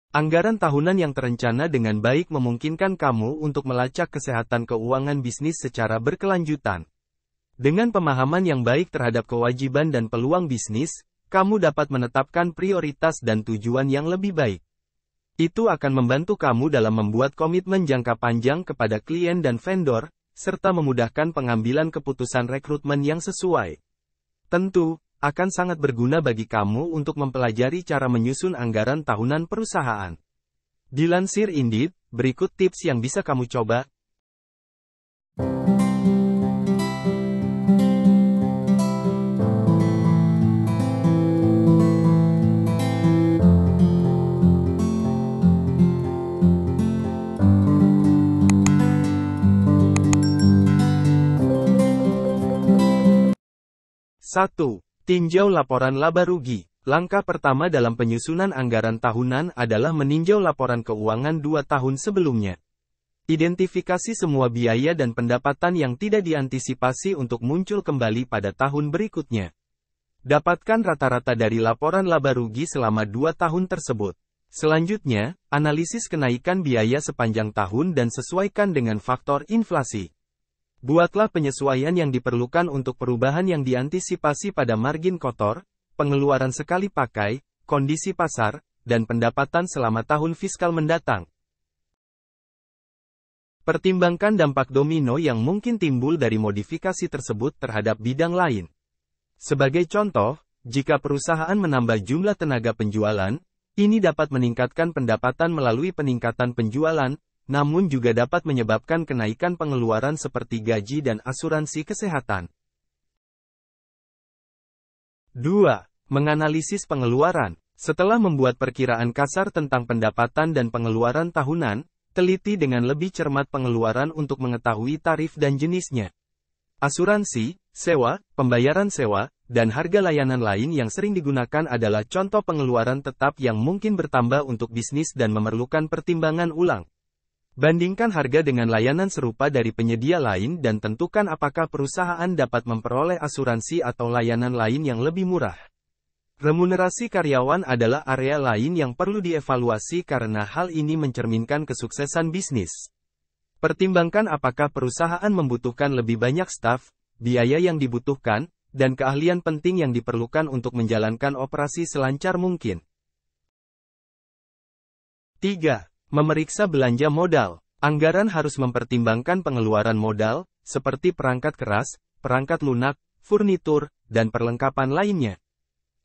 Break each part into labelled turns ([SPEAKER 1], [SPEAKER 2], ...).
[SPEAKER 1] Anggaran tahunan yang terencana dengan baik memungkinkan kamu untuk melacak kesehatan keuangan bisnis secara berkelanjutan. Dengan pemahaman yang baik terhadap kewajiban dan peluang bisnis, kamu dapat menetapkan prioritas dan tujuan yang lebih baik. Itu akan membantu kamu dalam membuat komitmen jangka panjang kepada klien dan vendor, serta memudahkan pengambilan keputusan rekrutmen yang sesuai. Tentu, akan sangat berguna bagi kamu untuk mempelajari cara menyusun anggaran tahunan perusahaan. Dilansir Indeed, berikut tips yang bisa kamu coba. 1. Tinjau laporan laba rugi. Langkah pertama dalam penyusunan anggaran tahunan adalah meninjau laporan keuangan 2 tahun sebelumnya. Identifikasi semua biaya dan pendapatan yang tidak diantisipasi untuk muncul kembali pada tahun berikutnya. Dapatkan rata-rata dari laporan laba rugi selama 2 tahun tersebut. Selanjutnya, analisis kenaikan biaya sepanjang tahun dan sesuaikan dengan faktor inflasi. Buatlah penyesuaian yang diperlukan untuk perubahan yang diantisipasi pada margin kotor, pengeluaran sekali pakai, kondisi pasar, dan pendapatan selama tahun fiskal mendatang. Pertimbangkan dampak domino yang mungkin timbul dari modifikasi tersebut terhadap bidang lain. Sebagai contoh, jika perusahaan menambah jumlah tenaga penjualan, ini dapat meningkatkan pendapatan melalui peningkatan penjualan, namun juga dapat menyebabkan kenaikan pengeluaran seperti gaji dan asuransi kesehatan. 2. Menganalisis pengeluaran. Setelah membuat perkiraan kasar tentang pendapatan dan pengeluaran tahunan, teliti dengan lebih cermat pengeluaran untuk mengetahui tarif dan jenisnya. Asuransi, sewa, pembayaran sewa, dan harga layanan lain yang sering digunakan adalah contoh pengeluaran tetap yang mungkin bertambah untuk bisnis dan memerlukan pertimbangan ulang. Bandingkan harga dengan layanan serupa dari penyedia lain dan tentukan apakah perusahaan dapat memperoleh asuransi atau layanan lain yang lebih murah. Remunerasi karyawan adalah area lain yang perlu dievaluasi karena hal ini mencerminkan kesuksesan bisnis. Pertimbangkan apakah perusahaan membutuhkan lebih banyak staf, biaya yang dibutuhkan, dan keahlian penting yang diperlukan untuk menjalankan operasi selancar mungkin. 3. Memeriksa belanja modal. Anggaran harus mempertimbangkan pengeluaran modal, seperti perangkat keras, perangkat lunak, furnitur, dan perlengkapan lainnya.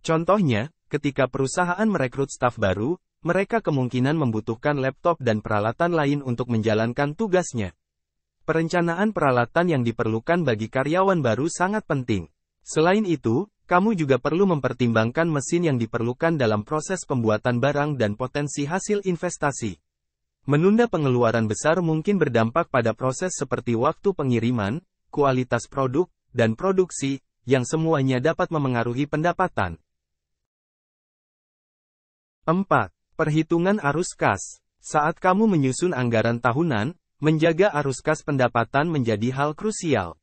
[SPEAKER 1] Contohnya, ketika perusahaan merekrut staf baru, mereka kemungkinan membutuhkan laptop dan peralatan lain untuk menjalankan tugasnya. Perencanaan peralatan yang diperlukan bagi karyawan baru sangat penting. Selain itu, kamu juga perlu mempertimbangkan mesin yang diperlukan dalam proses pembuatan barang dan potensi hasil investasi. Menunda pengeluaran besar mungkin berdampak pada proses seperti waktu pengiriman, kualitas produk, dan produksi, yang semuanya dapat memengaruhi pendapatan. 4. Perhitungan arus kas. Saat kamu menyusun anggaran tahunan, menjaga arus kas pendapatan menjadi hal krusial.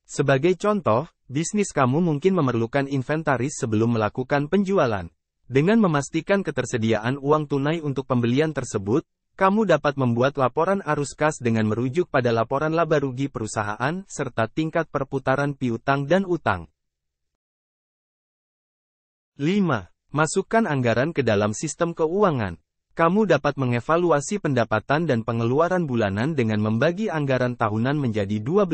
[SPEAKER 1] Sebagai contoh, bisnis kamu mungkin memerlukan inventaris sebelum melakukan penjualan. Dengan memastikan ketersediaan uang tunai untuk pembelian tersebut, kamu dapat membuat laporan arus kas dengan merujuk pada laporan laba rugi perusahaan serta tingkat perputaran piutang dan utang. 5. Masukkan anggaran ke dalam sistem keuangan. Kamu dapat mengevaluasi pendapatan dan pengeluaran bulanan dengan membagi anggaran tahunan menjadi 12.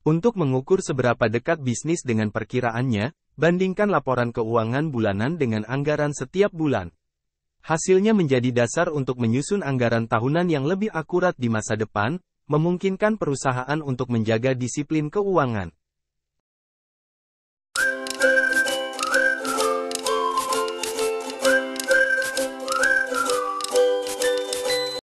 [SPEAKER 1] Untuk mengukur seberapa dekat bisnis dengan perkiraannya, bandingkan laporan keuangan bulanan dengan anggaran setiap bulan. Hasilnya menjadi dasar untuk menyusun anggaran tahunan yang lebih akurat di masa depan, memungkinkan perusahaan untuk menjaga disiplin keuangan.